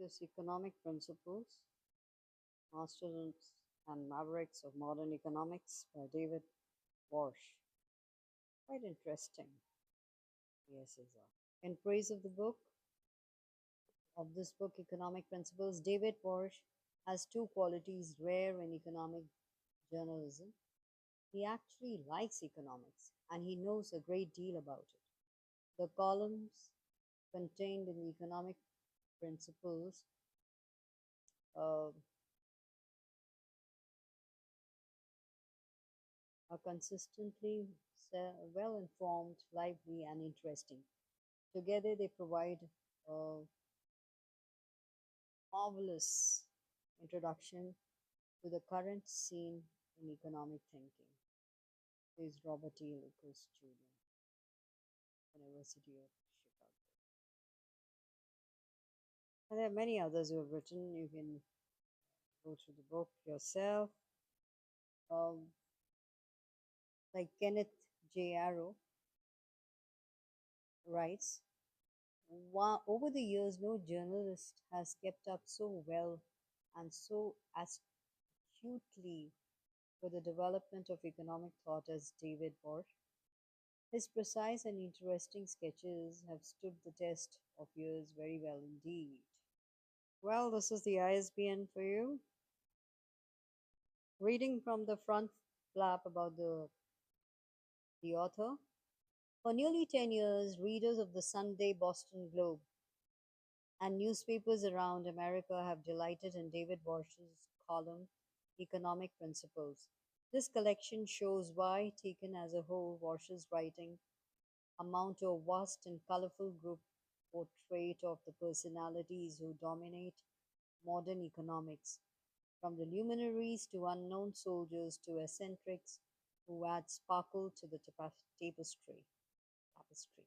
this Economic Principles, Masters and Mavericks of Modern Economics by David Warsh. Quite interesting. Yes, yes. In praise of this book, Economic Principles, David Warsh has two qualities rare in economic journalism. He actually likes economics and he knows a great deal about it. The columns contained in the Economic Principles uh, are consistently well informed, lively, and interesting. Together, they provide a marvelous introduction to the current scene in economic thinking. Is Robert E. Lucas Jr., University of Chicago. And there are many others who have written. You can go through the book yourself. Um, like Kenneth J. Arrow writes, over the years, no journalist has kept up so well and so astutely with the development of economic thought as David Warsh. His precise and interesting sketches have stood the test of years very well indeed. Well, this is the ISBN for you. Reading from the front flap about the author. For nearly 10 years, readers of the Sunday Boston Globe and newspapers around America have delighted in David Warsh's column, Economic Principles. This collection shows why, taken as a whole, Warsh's writing amount to a vast and colorful group portrait of the personalities who dominate modern economics, from the luminaries to unknown soldiers to eccentrics who add sparkle to the tapestry.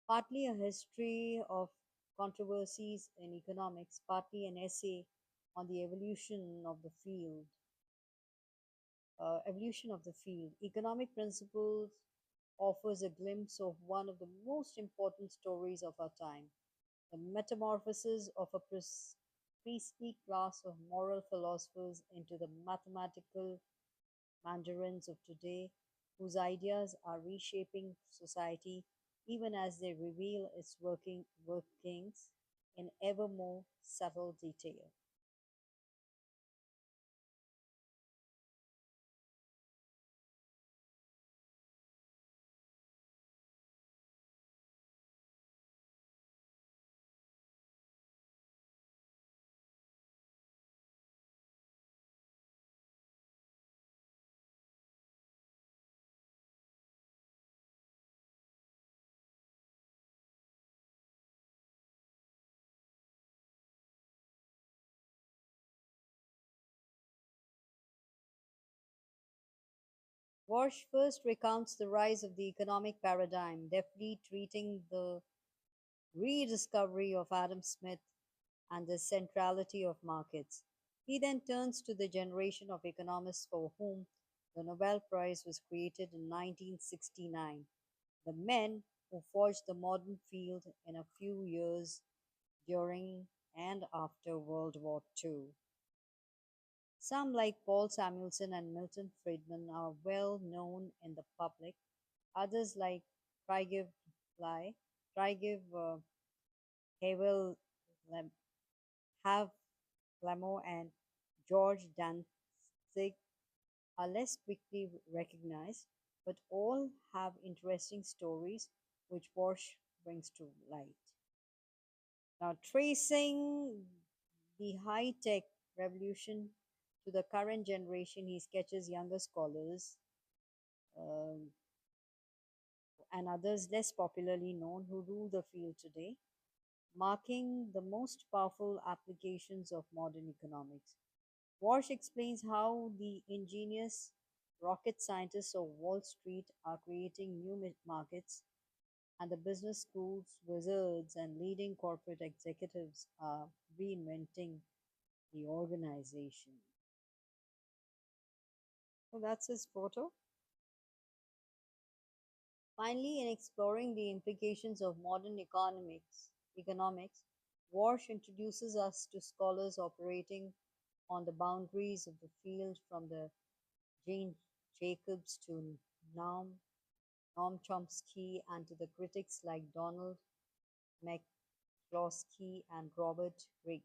Partly a history of controversies in economics, partly an essay on the evolution of the field. Economic Principles offers a glimpse of one of the most important stories of our time, the metamorphosis of a priestly class of moral philosophers into the mathematical mandarins of today, whose ideas are reshaping society even as they reveal its workings in ever more subtle detail. Warsh first recounts the rise of the economic paradigm, deftly treating the rediscovery of Adam Smith and the centrality of markets. He then turns to the generation of economists for whom the Nobel Prize was created in 1969, the men who forged the modern field in a few years during and after World War II. Some, like Paul Samuelson and Milton Friedman, are well known in the public. Others, like Tryggve Lie, Tryggve Havel have Lamo and George Danzig are less quickly recognized, but all have interesting stories which Warsh brings to light. Now, tracing the high tech revolution to the current generation, he sketches younger scholars um, and others less popularly known who rule the field today, marking the most powerful applications of modern economics. Walsh explains how the ingenious rocket scientists of Wall Street are creating new markets, and the business schools, wizards, and leading corporate executives are reinventing the organization. So that's his photo. Finally, in exploring the implications of modern economics, Warsh introduces us to scholars operating on the boundaries of the field from the Jane Jacobs to Noam, Noam Chomsky and to the critics like Donald McCloskey and Robert Rigg,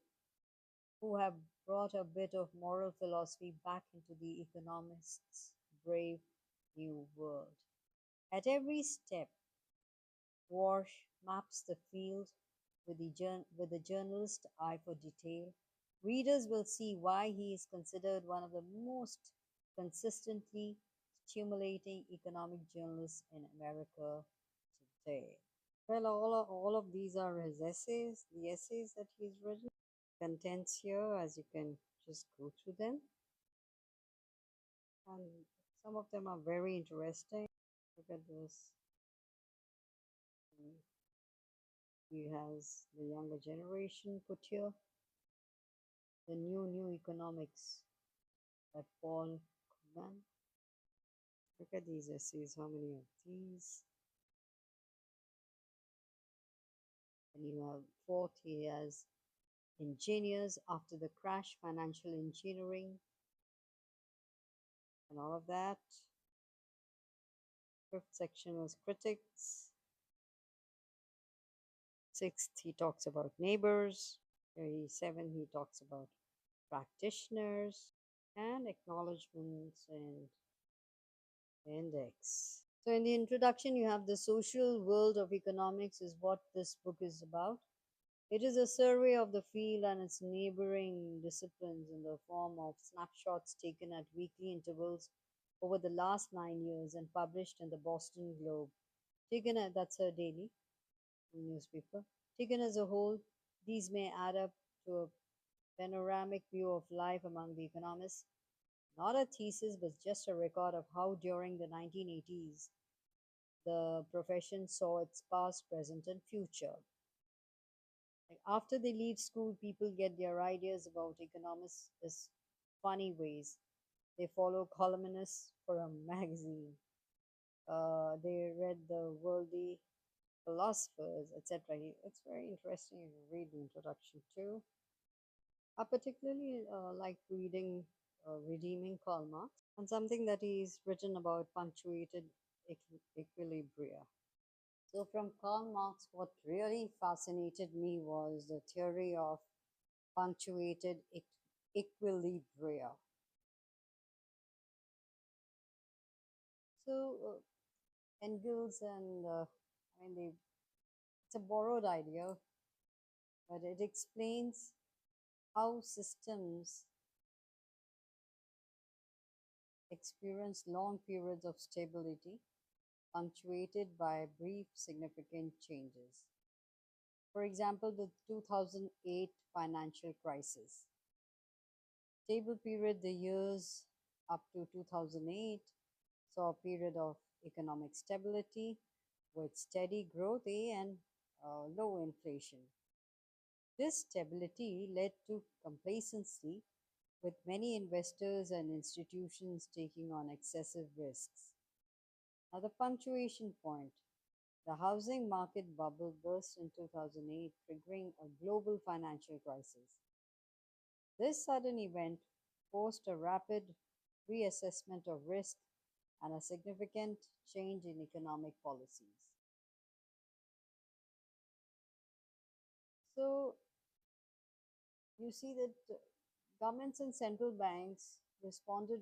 who have brought a bit of moral philosophy back into the economist's brave new world. At every step, Warsh maps the field with a journalist's eye for detail. Readers will see why he is considered one of the most consistently stimulating economic journalists in America today. Well, all of these are his essays, the essays that he's written. Contents here, as you can just go through them. And some of them are very interesting. Look at this. He has the younger generation put here. The new economics by Paul Krugman. Look at these essays. How many of these? And you have fourth, he has engineers after the crash, financial engineering, and all of that. Fifth section was critics. Sixth, he talks about neighbors. 37, he talks about practitioners and acknowledgements and index. So, in the introduction, you have the social world of economics, is what this book is about. It is a survey of the field and its neighboring disciplines in the form of snapshots taken at weekly intervals over the last 9 years and published in the Boston Globe. That's a daily newspaper. Taken as a whole, these may add up to a panoramic view of life among the economists, not a thesis, but just a record of how during the 1980s the profession saw its past, present, and future. Like after they leave school, people get their ideas about economics as funny ways. They follow columnists for a magazine. They read the worldly philosophers, etc. It's very interesting if you read the introduction too. I particularly like reading Redeeming Karl Marx and something that he's written about punctuated equilibria. So, from Karl Marx, what really fascinated me was the theory of punctuated equilibria. So, Engels and it's a borrowed idea, but it explains how systems experience long periods of stability punctuated by brief significant changes. For example, the 2008 financial crisis. Stable period, the years up to 2008 saw a period of economic stability with steady growth and low inflation. This stability led to complacency, with many investors and institutions taking on excessive risks. Now, the punctuation point. The housing market bubble burst in 2008, triggering a global financial crisis. This sudden event forced a rapid reassessment of risk and a significant change in economic policies. So, you see that governments and central banks responded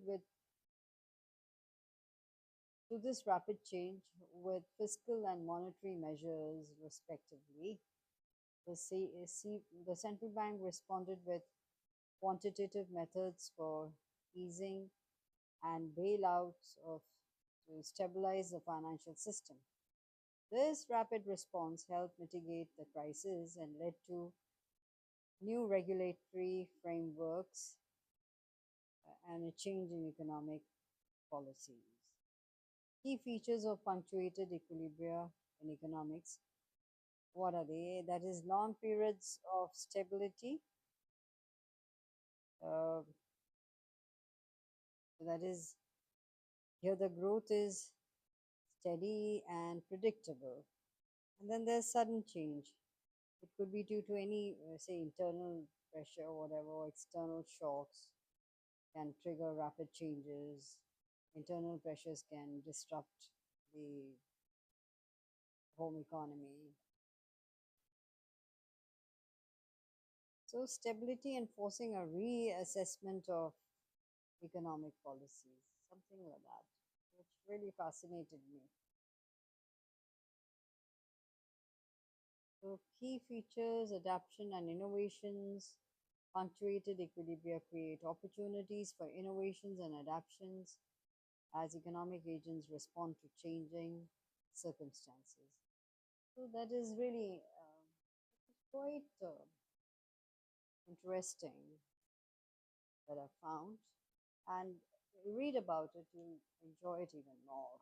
to this rapid change with fiscal and monetary measures, respectively. The central bank responded with quantitative methods for easing and bailouts to stabilize the financial system. This rapid response helped mitigate the crisis and led to new regulatory frameworks and a change in economic policies. Key features of punctuated equilibria in economics. What are they? That is long periods of stability. Uh, that is, here the growth is steady and predictable. And then there's sudden change. It could be due to any, say, internal pressure or whatever, or external shocks can trigger rapid changes. Internal pressures can disrupt the home economy. So, stability and forcing a reassessment of economic policies, something like that, which really fascinated me. So, key features, adaptation and innovations, punctuated equilibria create opportunities for innovations and adaptations as economic agents respond to changing circumstances. So, that is really quite interesting that I found. And read about it, you'll enjoy it even more.